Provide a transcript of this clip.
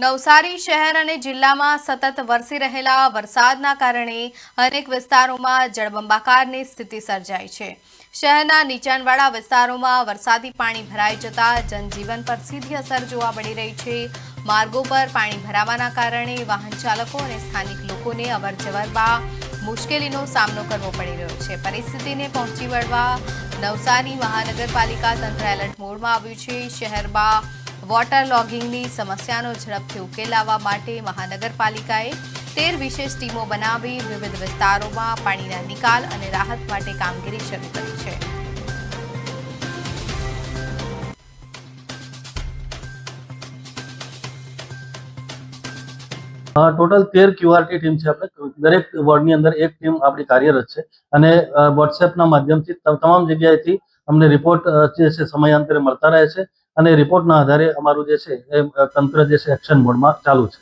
નવસારી શહેર અને જિલ્લામાં સતત વરસી રહેલા વરસાદના કારણે અનેક વિસ્તારોમાં જળબંબાકારની સ્થિતિ સર્જાઈ છે। શહેરના નીચાણવાળા વિસ્તારોમાં વરસાદી પાણી ભરાઈ જતા જનજીવન પર સીધી અસર જોવા મળી રહી છે। માર્ગો પર પાણી ભરાવાના કારણે વાહન ચાલકો અને સ્થાનિક લોકોને અવરજવરમાં મુશ્કેલીનો સામનો કરવો પડી રહ્યો છે। પરિસ્થિતિને પહોંચી વળવા નવસારી મહાનગરપાલિકા તંત્ર એલર્ટ મોડમાં આવ્યું છે। શહેરમાં વોટર લોગિંગની સમસ્યાનો ઝડપથી ઉકેલ લાવવા માટે મહાનગરપાલિકાએ 13 વિશેષ ટીમો બનાવી વિવિધ વિસ્તારોમાં પાણીના નિકાલ અને રાહત માટે કામગીરી શરૂ કરી છે। टोटल 13 क्यूआरटी टीम है। अपने दरेक वॉर्डनी अंदर एक टीम अपनी कार्यरत है અને વોટ્સએપના માધ્યમથી તમામ જગ્યાએથી અમને રિપોર્ટ જે છે સમયાંતરે મળતા રહે છે અને રિપોર્ટના આધારે અમારું જે છે એ તંત્ર જે છે એક્શન મોડમાં ચાલુ છે।